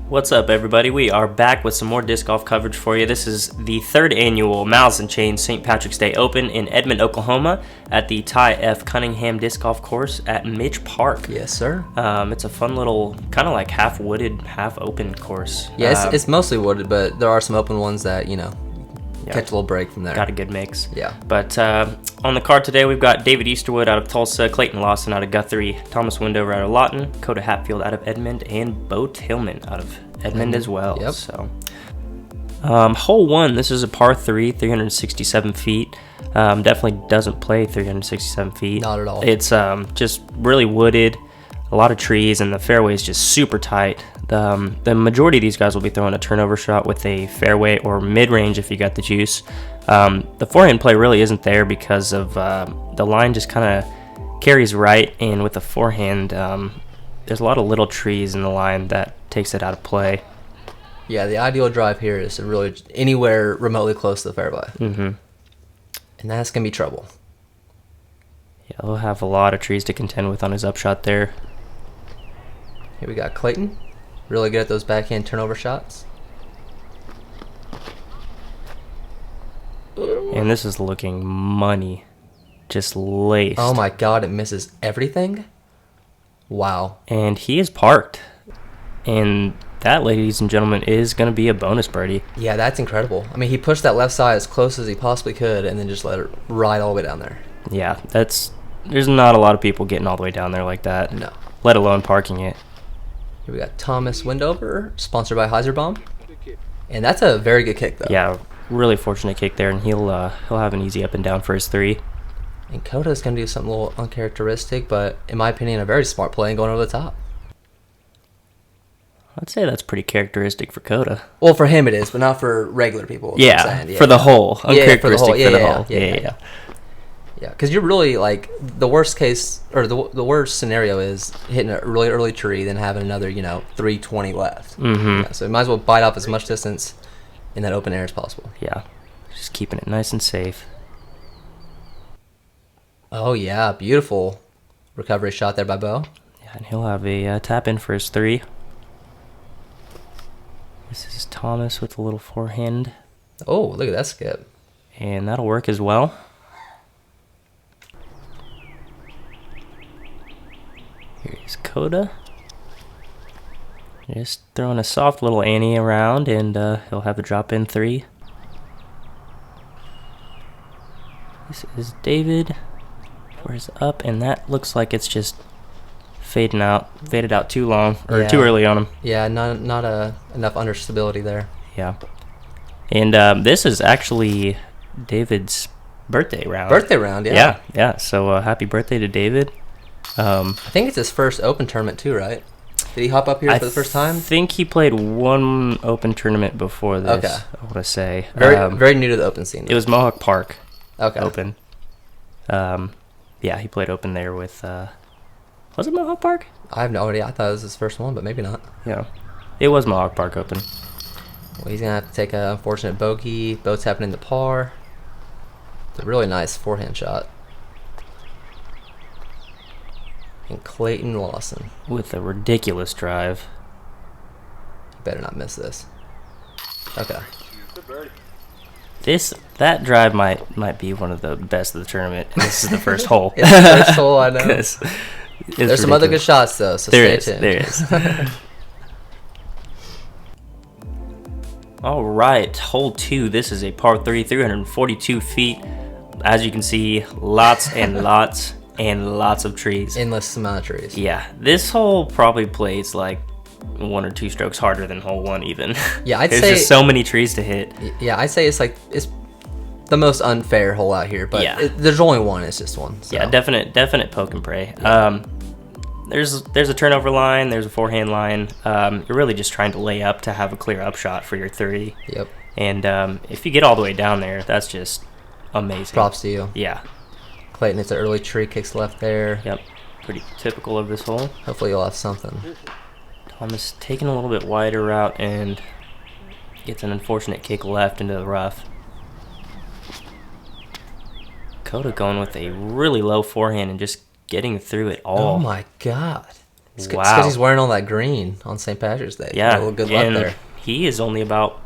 What's up, everybody? We are back with some more disc golf coverage for you. This is the third annual Malic and Chain St. Patrick's Day Open in Edmond, Oklahoma at the Tye F.Cunningham disc golf course at Mitch Park. Yes, sir. It's a fun little, kind of like half wooded, half open course. Yeah, it's mostly wooded, but there are some open ones that, catch a little break from there. Got a good mix. Yeah. But on the card today, we've got David Easterwood out of Tulsa, Clayton Lawson out of Guthrie, Thomas Windover out of Lawton, Coda Hatfield out of Edmond, and Bo Tillman out of Edmond as well. Yep. So, hole one, this is a par 3, 367 feet. Definitely doesn't play 367 feet. Not at all. It's just really wooded, a lot of trees, and the fairway is just super tight. The majority of these guys will be throwing a turnover shot with a fairway or mid-range if you got the juice. The forehand play really isn't there because of the line just kind of carries right, and with the forehand, there's a lot of little trees in the line that takes it out of play. Yeah, the ideal drive here is to really anywhere remotely close to the fairway. Mm-hmm. And that's going to be trouble. Yeah, he'll have a lot of trees to contend with on his upshot there. Here we got Clayton. Really good at those backhand turnover shots. And this is looking money. Just laced. Oh my god, it misses everything? Wow. And he is parked. And that, ladies and gentlemen, is going to be a bonus birdie. Yeah, that's incredible. I mean, he pushed that left side as close as he possibly could and then just let it ride all the way down there. Yeah, there's not a lot of people getting all the way down there like that. No. Let alone parking it. Here we got Thomas Windover, sponsored by Heiserbaum. And that's a very good kick, though. Yeah, really fortunate kick there, and he'll have an easy up and down for his 3. And Coda's going to do something a little uncharacteristic, but in my opinion, a very smart play and going over the top. I'd say that's pretty characteristic for Coda. Well, for him it is, but not for regular people. Yeah, for the hole. Uncharacteristic for the hole. Yeah. Yeah, because you're really, like, the worst case, or the worst scenario is hitting a really early tree, then having another, 320 left. Mm-hmm. Yeah, so you might as well bite off as much distance in that open air as possible. Yeah, just keeping it nice and safe. Oh, yeah, beautiful recovery shot there by Bo. Yeah, and he'll have a tap in for his 3. This is Thomas with a little forehand. Oh, look at that skip. And that'll work as well. Here's Coda. Just throwing a soft little Annie around, and he'll have a drop-in 3. This is David. Where's up? And that looks like it's just faded out too long, or too early on him. Yeah, not enough understability there. Yeah. And this is actually David's birthday round. Yeah. So happy birthday to David. I think it's his first Open tournament too, right? Did he hop up here for the first time? I think he played one Open tournament before this. Okay. I want to say. Very new to the Open scene, though. It was Mohawk Park. Okay. Open. Yeah, he played Open there with. Was it Mohawk Park? I have no idea. I thought it was his first one, but maybe not. Yeah, it was Mohawk Park Open. Well, he's gonna have to take an unfortunate bogey. Boat's happening to par. It's a really nice forehand shot. And Clayton Lawson with a ridiculous drive. You better not miss this. Okay. That drive might be one of the best of the tournament. And this is the first hole. It's the first hole, I know. There's ridiculous. Some other good shots though, so stay tuned. There is. All right, hole 2. This is a par 3, 342 feet. As you can see, lots and lots and lots of trees. Endless amount of trees. Yeah, this hole probably plays like 1 or 2 strokes harder than hole 1 even. Yeah, I'd There's say just so many trees to hit. Yeah, I'd say it's the most unfair hole out here, but yeah. There's only one. It's just one. So. Yeah, definite poke and pray. Yeah. There's a turnover line. There's a forehand line. You're really just trying to lay up to have a clear upshot for your 30. Yep. And if you get all the way down there, that's just amazing. Props to you. Yeah. Clayton, it's an early tree, kicks left there. Yep. Pretty typical of this hole. Hopefully you'll have something. Thomas taking a little bit wider route and gets an unfortunate kick left into the rough. Coda going with a really low forehand and just getting through it all. Oh my god. It's Wow. because he's wearing all that green on St. Patrick's Day. Yeah. A little good luck and there. he is only about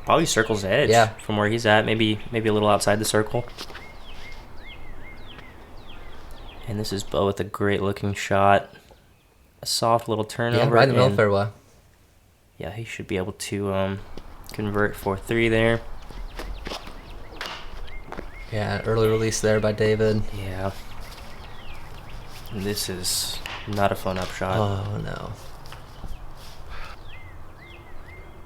probably circle's edge from where he's at. Maybe a little outside the circle. And this is Bo with a great looking shot. A soft little turnover. Yeah, right in the middle of the fairway. Yeah, he should be able to convert for 3 there. Yeah, early release there by David. Yeah. And this is not a fun up shot. Oh, no.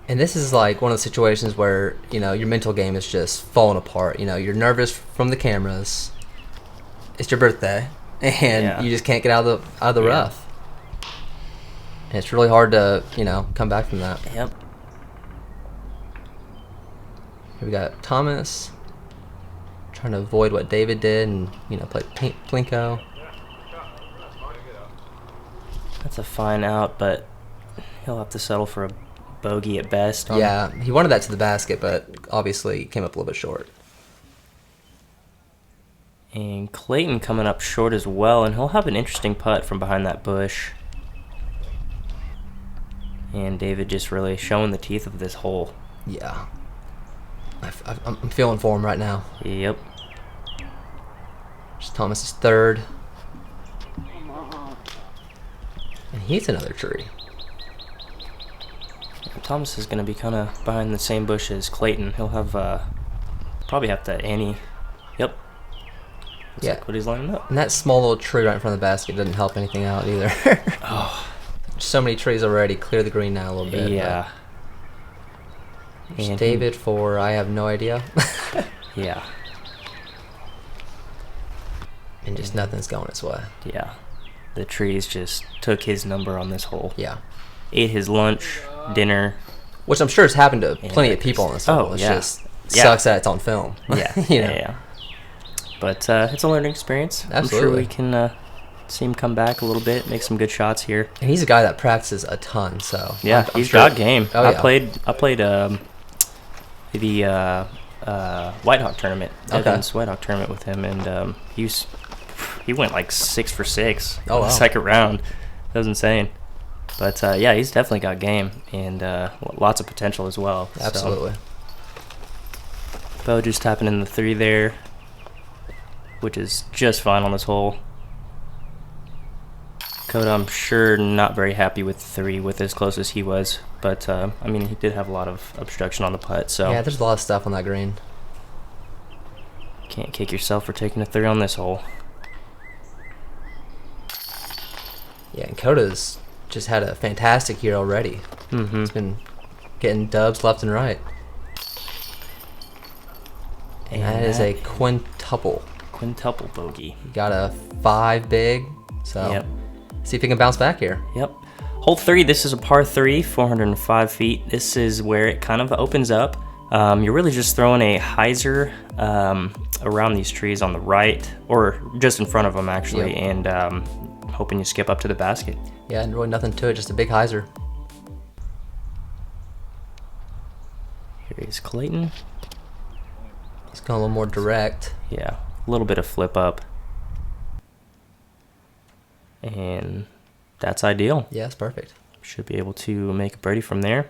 And this is like one of the situations where, your mental game is just falling apart. You're nervous from the cameras. It's your birthday, and you just can't get out of the rough. And it's really hard to, come back from that. Yep. Here we got Thomas trying to avoid what David did and, play Plinko. That's a fine out, but he'll have to settle for a bogey at best. Yeah, he wanted that to the basket, but obviously came up a little bit short. And Clayton coming up short as well, and he'll have an interesting putt from behind that bush. And David just really showing the teeth of this hole. Yeah. I'm feeling for him right now. Yep. Just Thomas's third. And he's another tree. Thomas is going to be kind of behind the same bush as Clayton. He'll have probably have to ante. Yep. Looks like what he's lining up. And that small little tree right in front of the basket didn't help anything out either. So many trees already. Clear the green now a little bit. Yeah. And David for I have no idea. Yeah. And just nothing's going its way. Yeah. The trees just took his number on this hole. Yeah. Ate his lunch, dinner. Which I'm sure has happened to plenty of people on this hole. It's just sucks that it's on film. Yeah. Yeah. But it's a learning experience. Absolutely. I'm sure we can see him come back a little bit, make some good shots here. And he's a guy that practices a ton, so yeah, I'm he's sure. got game. Oh, I yeah. played the White Hawk tournament, Edmond's White Hawk tournament with him, and he went like 6 for 6 in the second round. That was insane. But yeah, he's definitely got game and lots of potential as well. Absolutely. So, Bo just tapping in the 3 there, which is just fine on this hole. Coda, I'm sure, not very happy with 3 with as close as he was, but I mean, he did have a lot of obstruction on the putt, so yeah, there's a lot of stuff on that green. Can't kick yourself for taking a 3 on this hole. Yeah, and Coda's just had a fantastic year already. Mm-hmm. He's been getting dubs left and right. And that is a quintuple. Quintuple bogey. He got a 5 big, so see if he can bounce back here. Yep. Hole 3, this is a par 3, 405 feet. This is where it kind of opens up. You're really just throwing a hyzer around these trees on the right, or just in front of them actually, and hoping you skip up to the basket. Yeah, and really nothing to it, just a big hyzer. Here is Clayton. He's going a little more direct. Yeah, a little bit of flip up. And that's ideal. Yeah, it's perfect. Should be able to make a birdie from there.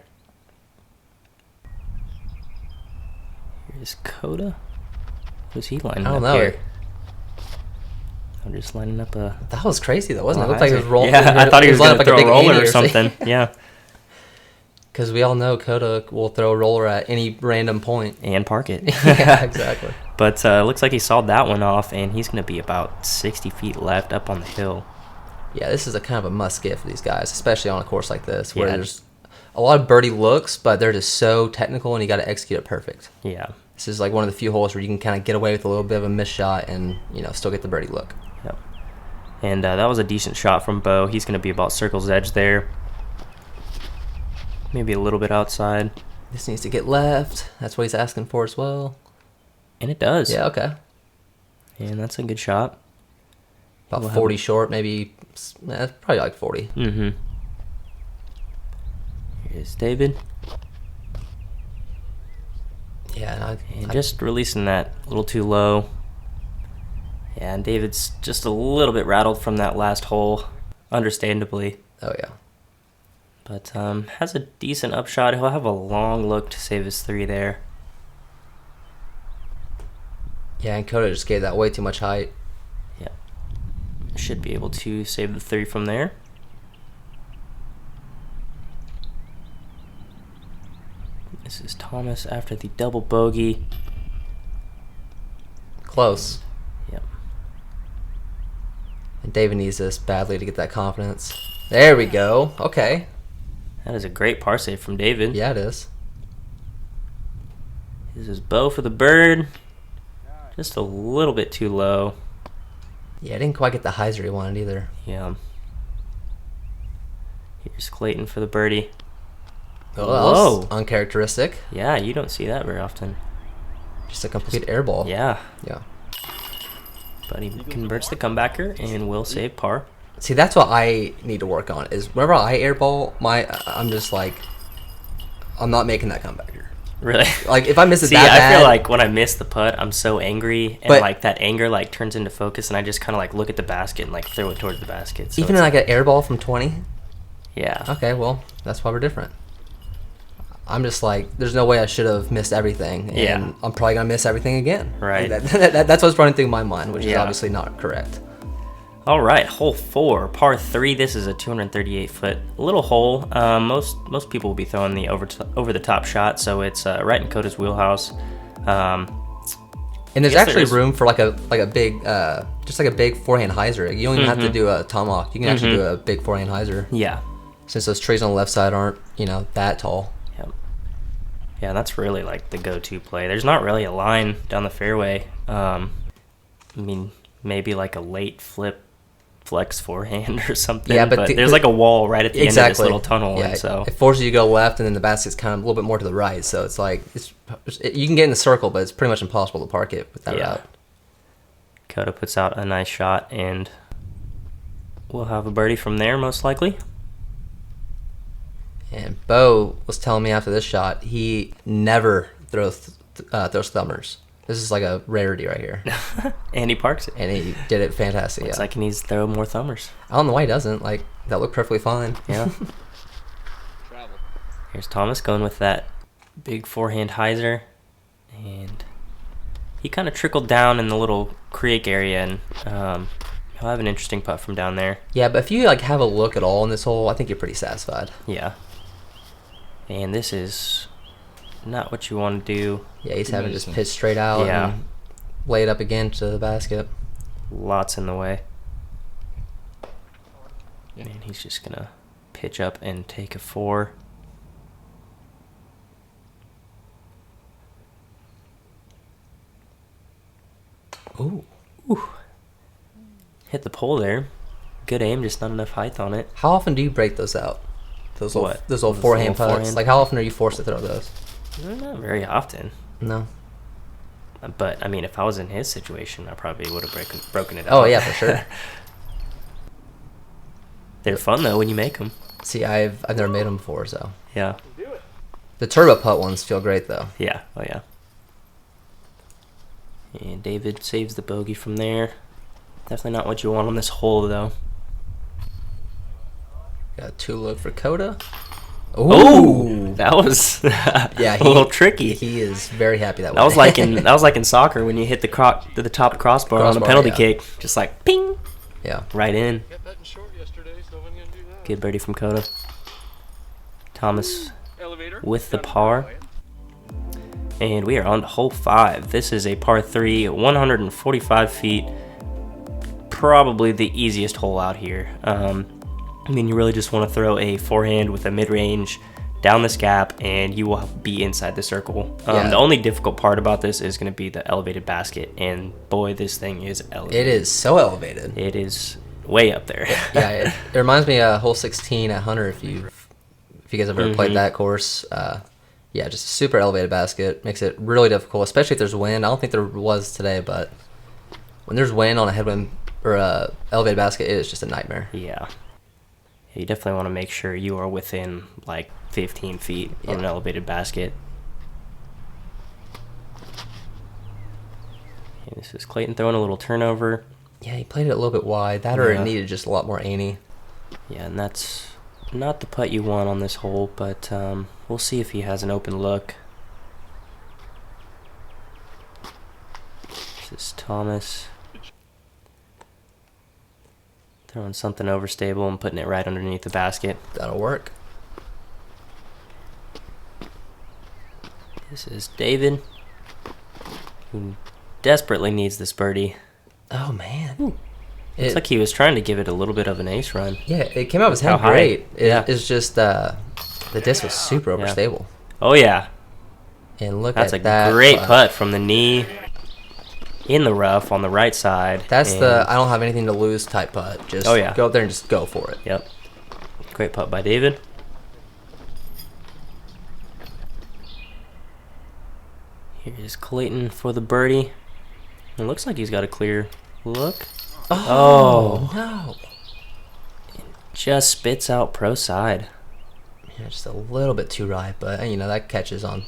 Here's Coda. Who's he lining up here? I'm just lining up a... That was crazy though, wasn't it? It looked like he was rolling. Yeah, I thought he was going to throw a roller or something. Yeah. Because we all know Coda will throw a roller at any random point. And park it. Yeah, exactly. But looks like he sawed that one off, and he's going to be about 60 feet left up on the hill. Yeah, this is a kind of a must-get for these guys, especially on a course like this, where there's a lot of birdie looks, but they're just so technical, and you got to execute it perfect. Yeah. This is like one of the few holes where you can kind of get away with a little bit of a missed shot and, still get the birdie look. Yep. And that was a decent shot from Bo. He's going to be about circle's edge there. Maybe a little bit outside. This needs to get left. That's what he's asking for as well. And it does. Yeah, okay. And that's a good shot. About 40 short, maybe. Probably like 40. Mm-hmm. Here's David. Yeah. And just releasing that a little too low. Yeah, and David's just a little bit rattled from that last hole. understandably. Oh, yeah. But has a decent upshot. He'll have a long look to save his 3 there. Yeah, and Coda just gave that way too much height. Yeah. Should be able to save the 3 from there. This is Thomas after the double bogey. Close. Yep. And David needs this badly to get that confidence. There we go. Okay. That is a great par save from David. Yeah, it is. This is bow for the bird. Just a little bit too low. Yeah, I didn't quite get the hyzer he wanted either. Yeah. Here's Clayton for the birdie. Oh, that was uncharacteristic. Yeah, you don't see that very often. Just a complete air ball. Yeah. Yeah. But he converts the comebacker and will save par. See, that's what I need to work on. Is whenever I airball, I'm just like, I'm not making that comebacker. Really? Like if I miss it See, that I bad, feel like when I miss the putt, I'm so angry, and But- like that anger like turns into focus, and I just kind of like look at the basket and like throw it towards the basket. So even it's like an airball from 20. yeah. Okay, well, that's why we're different. I'm just like, there's no way I should have missed everything, and Yeah. I'm probably gonna miss everything again. Right. Like that's what's running through my mind, which is Yeah. obviously not correct. All right, hole 4, par 3. This is a 238-foot little hole. Most people will be throwing the over the top shot, so it's right in Coda's wheelhouse. And there's Yes, there actually is. room for like a big, just like a big forehand hyzer. You don't even have to do a tomahawk. You can actually do a big forehand hyzer. Yeah. Since those trees on the left side aren't, that tall. Yep. Yeah, that's really like the go-to play. There's not really a line down the fairway. I mean, maybe like a late flex forehand or something. Yeah, but there's like a wall right at the end of this little tunnel, Yeah, and so it forces you to go left, and then the basket's kind of a little bit more to the right. So it's like you can get in the circle, but it's pretty much impossible to park it with that route. Coda puts out a nice shot, and we'll have a birdie from there, most likely. And Bo was telling me after this shot, he never throws thumbers. This is like a rarity right here. And he parks it. And he did it fantastic. Looks Yeah. like he needs to throw more thumbers. I don't know why he doesn't. Like, that looked perfectly fine. Yeah. Here's Thomas going with that big forehand hyzer. And he kind of trickled down in the little creek area, and he'll have an interesting putt from down there. Yeah, but if you like have a look at all in this hole, I think you're pretty satisfied. Yeah. And this is not what you want to do. Yeah, he's having to just pitch straight out and lay it up again to the basket. Lots in the way. And he's just going to pitch up and take a 4. Ooh. Hit the pole there. Good aim, just not enough height on it. How often do you break those out? Those little Those forehand little putts. forehand? Like, how often are you forced to throw those? Not very often. No. But, I mean, if I was in his situation, I probably would have broken it out. Oh, yeah, for sure. They're fun, though, when you make them. See, I've never made them before, so. Yeah. The turbo putt ones feel great, though. Yeah. Oh, yeah. And David saves the bogey from there. Definitely not what you want on this hole, though. Got a 2 look for Coda. Ooh, that was Yeah, a little tricky. He is very happy that way. That was like in soccer when you hit the top crossbar on a penalty kick, just like ping, Yeah. right in. Got that in short yesterday, so when you gonna do that? Good birdie from Coda. Thomas Elevator. with the par. And we are on to hole 5. This is a par 3, 145 feet. Probably the easiest hole out here. I mean, you really just want to throw a forehand with a mid-range down this gap, and you will be inside the circle. Yeah. The only difficult part about this is going to be the elevated basket, and boy, this thing is elevated. It is so elevated. It is way up there. Yeah, it reminds me of hole 16 at Hunter, if you guys ever played that course. Yeah, just a super elevated basket. Makes it really difficult, especially if there's wind. I don't think there was today, but when there's wind on a headwind or a elevated basket, it is just a nightmare. Yeah. You definitely want to make sure you are within like 15 feet on an elevated basket. And this is Clayton throwing a little turnover. Yeah, he played it a little bit wide. That or it Yeah. needed just a lot more any. Yeah, and that's not the putt you want on this hole, but we'll see if he has an open look. This is Thomas. Throwing something overstable and putting it right underneath the basket. That'll work. This is David, who desperately needs this birdie. Oh, man. Looks like he was trying to give it a little bit of an ace run. Yeah, it came out of his How hand high? great. Yeah. It's just the disc was super overstable. Oh, yeah. And look That's at a that. great putt from the knee in the rough on the right side. That's and the I don't have anything to lose type putt. Just go up there and just go for it. Yep. Great putt by David. Here's Clayton for the birdie. It looks like he's got a clear look. Oh, no. Just spits out pro side. Yeah, just a little bit too right, but that catches on,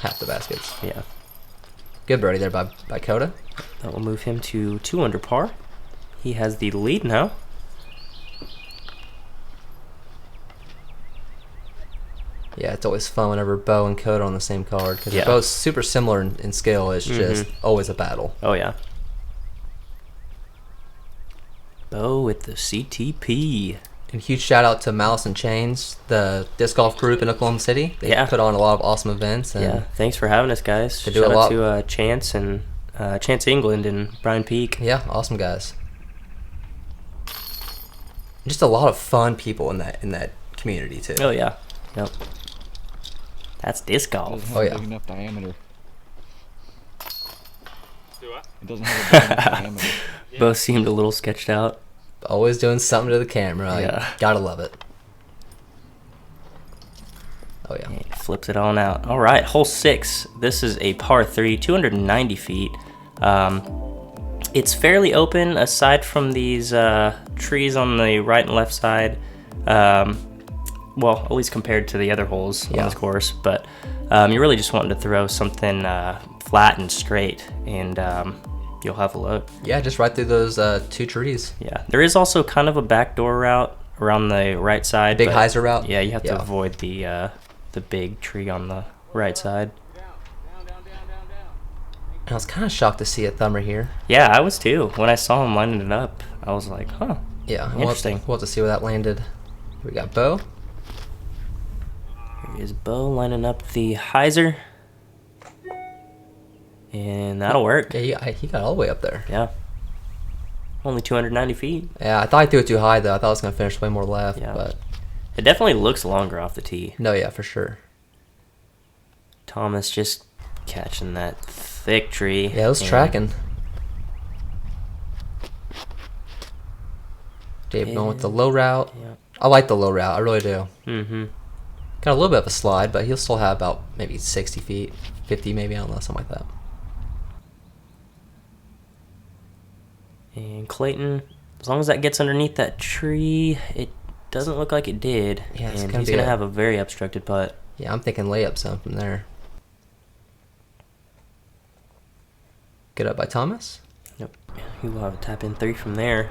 half the baskets. Yeah. Good birdie there by Coda. That will move him to 2 under par. He has the lead now. Yeah, it's always fun whenever Bo and Coda are on the same card because they're both super similar in skill. It's just always a battle. Oh, yeah. Bo with the CTP. And huge shout out to Malice and Chains, the disc golf group in Oklahoma City. They put on a lot of awesome events. And thanks for having us, guys. They Shout do a lot. out to Chance and Chance England and Brian Peak. Yeah, awesome guys. Just a lot of fun people in that community too. Oh yeah, yep. That's disc golf. Oh yeah. Big enough diameter. Do what? It doesn't have a big enough diameter. Both seemed a little sketched out. Always doing something to the camera. Yeah. Gotta love it. Oh yeah. He flips it on out. All right, hole 6. This is a par 3, 290 feet. It's fairly open aside from these trees on the right and left side. Well, at least compared to the other holes on this course. But you're really just wanting to throw something flat and straight, and you'll have a look. Yeah, just right through those 2 trees. Yeah, there is also kind of a backdoor route around the right side. Big hyzer route. Yeah, you have to avoid the big tree on the right side. And I was kind of shocked to see a thumber here. Yeah, I was too. When I saw him lining it up, I was like, huh. Yeah, Interesting. We'll have to see where that landed. We got Bo. Here is Bo lining up the hyzer. And that'll work. Yeah, he got all the way up there. Yeah. Only 290 feet. Yeah, I thought I threw it too high though. I thought it was gonna finish way more left. Yeah. But It definitely looks longer off the tee. no, yeah, for sure. Thomas just catching that thick tree. Yeah, it was tracking. Dave going with the low route. Yeah. I like the low route. I really do. Mm-hmm. Got a little bit of a slide, but he'll still have about maybe 60 feet, 50 maybe, I don't know, something like that. And Clayton, as long as that gets underneath that tree, it doesn't look like it did. Yeah, it's and gonna he's be going to a- have a very obstructed putt. Yeah, I'm thinking layup some from there. Good up by Thomas. Yep. He will have a tap in 3 from there.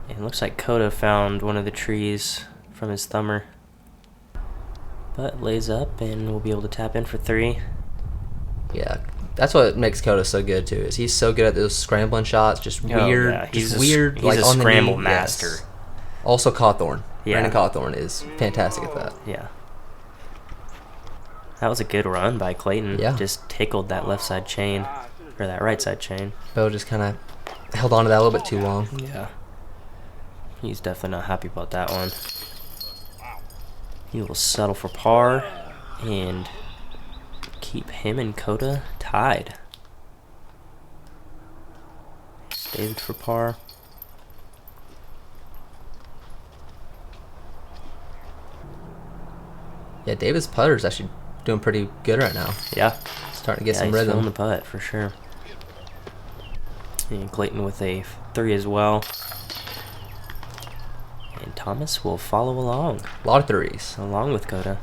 And it looks like Coda found one of the trees from his thumber. But lays up and we'll be able to tap in for 3. Yeah, that's what makes Coda so good too. Is he's so good at those scrambling shots, just weird, yeah. just weird, He's like a on the scramble knee. master. Yes. Also, Cawthorn. Yeah. Brandon Cawthorn is fantastic at that. Yeah. That was a good run by Clayton. Yeah. Just tickled that left side chain, or that right side chain. Bo just kind of held on to that a little bit too long. Yeah. He's definitely not happy about that one. He will settle for par and keep him and Coda tied. David for par. Yeah, David's putter's actually doing pretty good right now. Yeah. Starting to get some he's feeling the rhythm. putt for sure. And Clayton with a 3 as well. And Thomas will follow along, A lot of threes. along with Coda.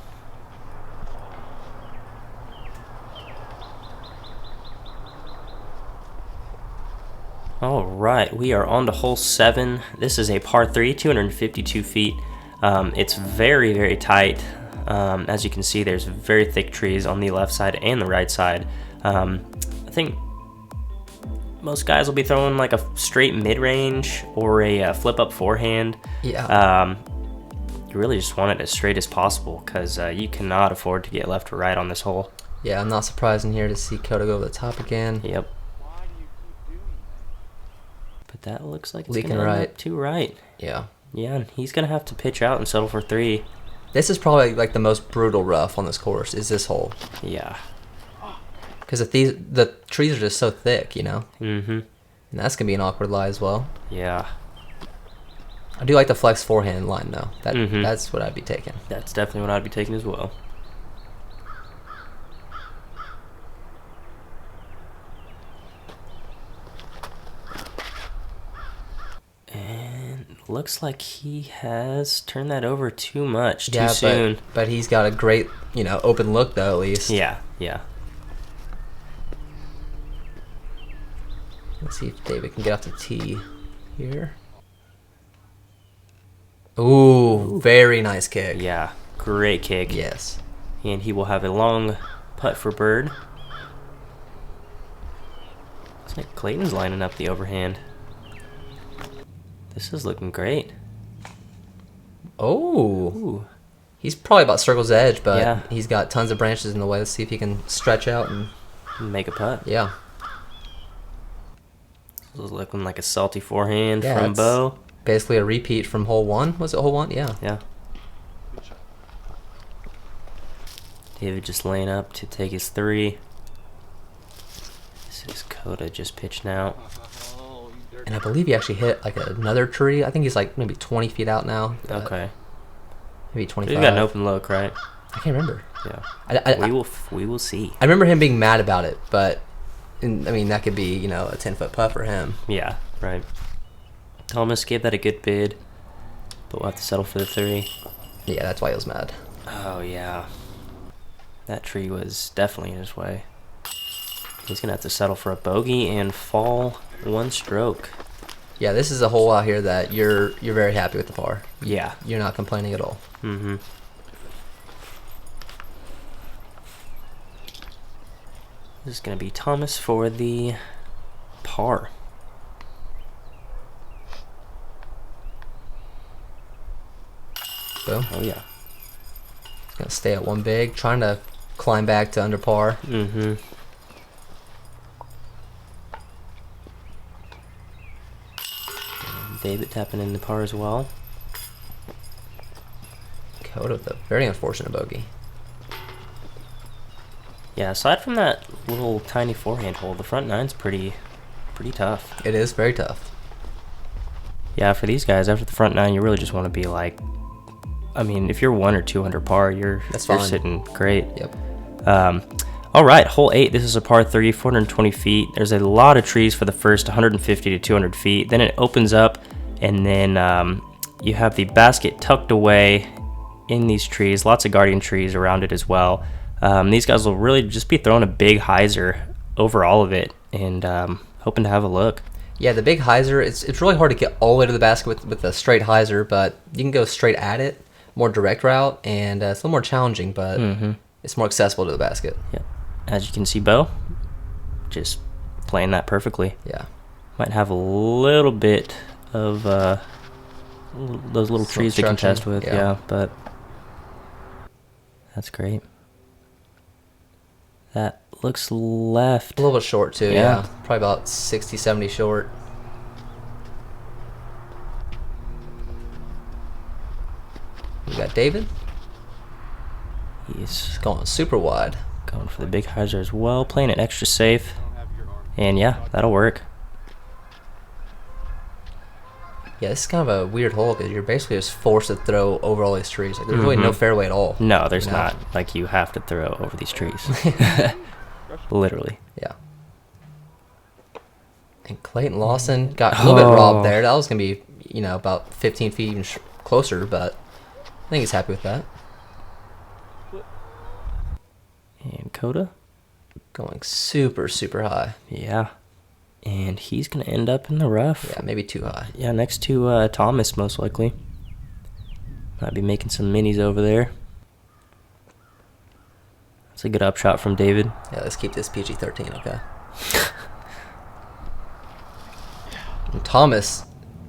All right, we are on to hole 7. This is a par 3, 252 feet. It's very, very tight. As you can see, there's very thick trees on the left side and the right side. I think most guys will be throwing like a straight mid-range or a flip-up forehand. Yeah. You really just want it as straight as possible because you cannot afford to get left or right on this hole. Yeah, I'm not surprised in here to see Coda go over the top again. Yep. But that looks like it's Leaking going to end right. up to right. Yeah. Yeah, and he's going to have to pitch out and settle for 3. This is probably like the most brutal rough on this course, is this hole. Yeah. Because the trees are just so thick, you know? Mm-hmm. And that's going to be an awkward lie as well. Yeah. I do like the flex forehand line, though. Mhm. That's what I'd be taking. That's definitely what I'd be taking as well. And looks like he has turned that over too much, too soon. But he's got a great, open look, though, at least. Yeah, yeah. Let's see if David can get off the tee here. Ooh, very nice kick. Yeah, great kick. Yes. And he will have a long putt for bird. Looks like Clayton's lining up the overhand. This is looking great. Oh. Ooh. He's probably about circle's edge, but Yeah. he's got tons of branches in the way. Let's see if he can stretch out and... Make a putt. Yeah. This is looking like a salty forehand Yeah, from it's Bo. basically a repeat from hole 1. Was it hole 1? Yeah. Yeah. David just laying up to take his 3. This is Coda just pitching out. And I believe he actually hit like another tree. I think he's like maybe 20 feet out now. Okay. Maybe 25. He's got an open look, right? I can't remember. Yeah. We will see. I remember him being mad about it, but that could be, a 10-foot putt for him. Yeah, right. Thomas gave that a good bid, but we'll have to settle for the 3. Yeah, that's why he was mad. Oh, yeah. That tree was definitely in his way. He's going to have to settle for a bogey and fall 1 stroke. Yeah, this is a hole out here that you're very happy with the par. Yeah. You're not complaining at all. Mm-hmm. This is going to be Thomas for the par. Boom. Oh, yeah. He's going to stay at 1 big, trying to climb back to under par. Mm-hmm. David tapping in the par as well. Coda with a very unfortunate bogey. Yeah, aside from that little tiny forehand hole, the front nine's pretty tough. It is very tough. Yeah, for these guys, after the front 9, you really just want to be like, if you're 1 or 2 under par, you're sitting great. Yep. All right, hole 8. This is a par 3, 420 feet. There's a lot of trees for the first 150 to 200 feet. Then it opens up, and then you have the basket tucked away in these trees. Lots of guardian trees around it as well. These guys will really just be throwing a big hyzer over all of it, and hoping to have a look. Yeah, the big hyzer, it's really hard to get all the way to the basket with a straight hyzer, but you can go straight at it, more direct route, and it's a little more challenging, but it's more accessible to the basket. Yeah. As you can see, Bo just playing that perfectly. Yeah. Might have a little bit of those little Some trees to contest obstruction, with, yeah. but that's great. That looks left. A little bit short, too, Yeah. yeah. Probably about 60, 70 short. We got David. He's Going super wide. going for the big hyzer as well, playing it extra safe. And yeah, that'll work. Yeah, this is kind of a weird hole because you're basically just forced to throw over all these trees. Like, there's really no fairway at all. No, there's You know? not. Like, you have to throw over these trees. Literally. Yeah. And Clayton Lawson got a little bit robbed there. That was going to be, about 15 feet even closer, but I think he's happy with that. And Coda. Going super, super high. Yeah. And he's going to end up in the rough. Yeah, maybe too high. Yeah, next to Thomas, most likely. Might be making some minis over there. That's a good upshot from David. Yeah, let's keep this PG-13, okay? And Thomas,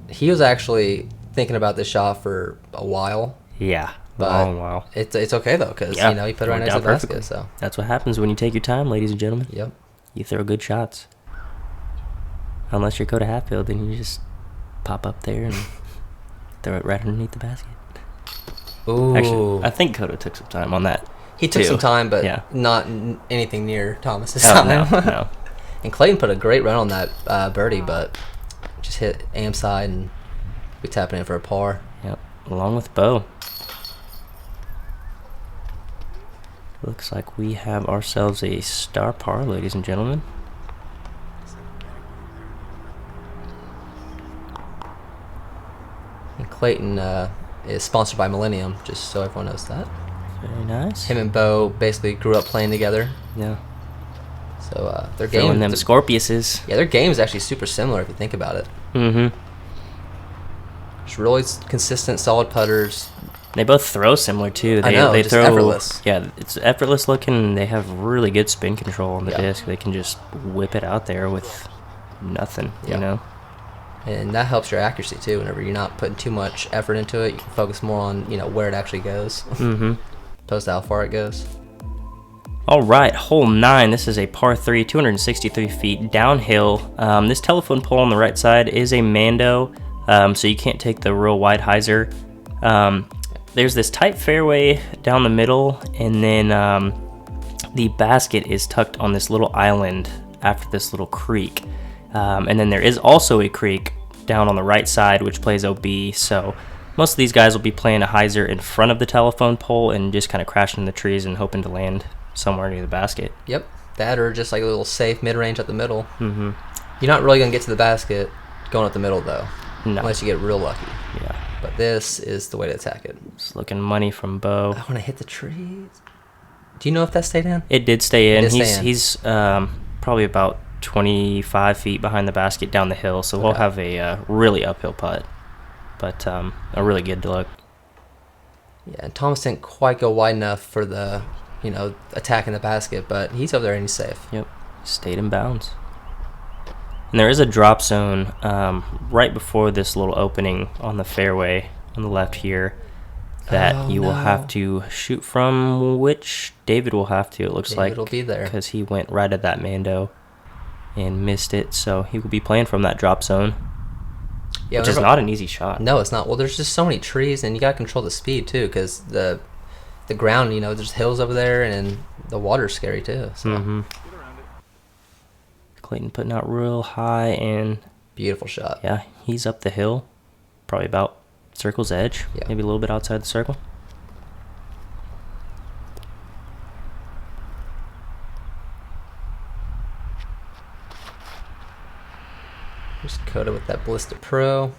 he was actually thinking about this shot for a while. Yeah, but long while. It's okay, though, because, Yeah, you know, he put it right worked next to the out basket, perfectly. so. That's what happens when you take your time, ladies and gentlemen. Yep. You throw good shots. Unless you're Coda Hatfield, then you just pop up there and throw it right underneath the basket. Ooh. Actually, I think Coda took some time on that. He took too. some time, but Yeah. not anything near Thomas's Oh, time. no. And Clayton put a great run on that birdie, but just hit AM side and we tapping in for a par. Yep, along with Bo. Looks like we have ourselves a star par, ladies and gentlemen. And Clayton is sponsored by Millennium, just so everyone knows that. Very nice. Him and Bo basically grew up playing together, Yeah. so their Throwing game, them Scorpiuses. yeah, their game is actually super similar if you think about it. Mm-hmm. Just really consistent, solid putters. They both throw similar too. I know, they just throw effortless. Yeah, it's effortless looking. They have really good spin control on the Yeah. disc. They can just whip it out there with nothing. Yeah. You know. And that helps your accuracy too. Whenever you're not putting too much effort into it, you can focus more on, you know, where it actually goes, Mm-hmm. opposed to how far it goes. All right, hole 9. This is a par 3, 263 feet downhill. This telephone pole on the right side is a Mando, so you can't take the real wide hyzer. There's this tight fairway down the middle, and then the basket is tucked on this little island after this little creek. And then there is also a creek down on the right side, which plays OB, so most of these guys will be playing a hyzer in front of the telephone pole and just kind of crashing in the trees and hoping to land somewhere near the basket. Yep, that or just like a little safe mid-range at the middle. Mm-hmm. You're not really going to get to the basket going up the middle, though, No. unless you get real lucky. Yeah. But this is the way to attack it. Just looking money from Bo. I want to hit the trees. Do you know if that stayed in? It did stay in. It did stay in. He's probably about 25 feet behind the basket down the hill, so we'll Okay. have a really uphill putt, but a really good look. Yeah, and Thomas didn't quite go wide enough for the, you know, attacking the basket, but he's over there and he's safe. Yep, stayed in bounds. And there is a drop zone right before this little opening on the fairway on the left here that you will have to shoot from, which David will have to, it looks David like. will be there. Because he went right at that Mando and missed it, so he will be playing from that drop zone, Yeah, which is not an easy shot. No, it's not. Well, there's just so many trees, and you got to control the speed, too, because the ground, you know, there's hills over there, and the water's scary, too. So Mm-hmm. Clayton putting out real high, and beautiful shot. yeah, he's up the hill, probably about circle's edge, Yeah. maybe a little bit outside the circle. Just Coda with that Ballistic Pro.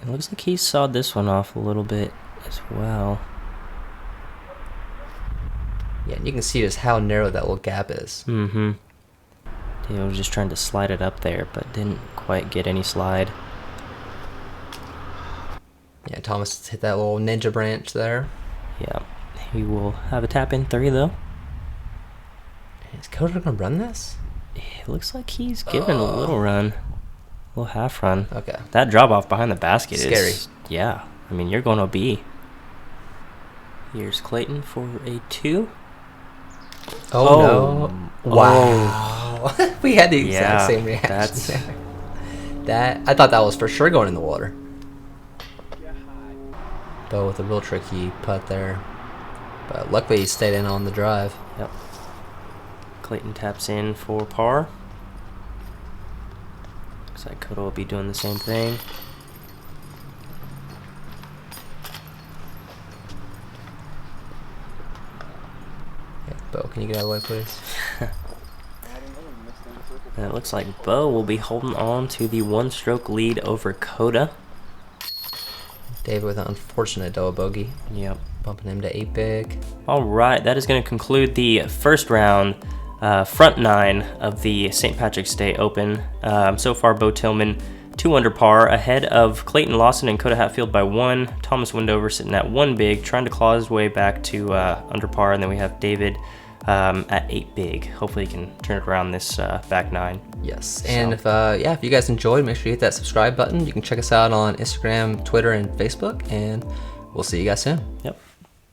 It looks like he sawed this one off a little bit as well. Yeah, and you can see just how narrow that little gap is. Mm-hmm. David was just trying to slide it up there, but didn't quite get any slide. Yeah, Thomas hit that little ninja branch there. Yeah, he will have a tap in 3 though. Is Coda gonna run this? It looks like he's giving a little run, a little half run. Okay. That drop off behind the basket Scary. is yeah. I mean, you're going to be. Here's Clayton for a 2. Oh, no! Wow, we had the exact Yeah, same reaction. that's- there. That I thought that was for sure going in the water. Bo with a real tricky putt there, but luckily he stayed in on the drive. Yep. Clayton taps in for par. Looks like Coda will be doing the same thing. Yeah, Bo, can you get out of the way, please? And it looks like Bo will be holding on to the 1-stroke lead over Coda. David with an unfortunate double bogey, Yep. bumping him to 8 big. All right, that is going to conclude the first round front 9 of the St. Patrick's Day Open. So far, Bo Tillman 2 under par, ahead of Clayton Lawson and Coda Hatfield by 1. Thomas Windover sitting at 1 big, trying to claw his way back to under par, and then we have David at 8 big. Hopefully he can turn it around this back 9. Yes, and if you guys enjoyed, make sure you hit that subscribe button. You can check us out on Instagram, Twitter, and Facebook, and we'll see you guys soon. Yep.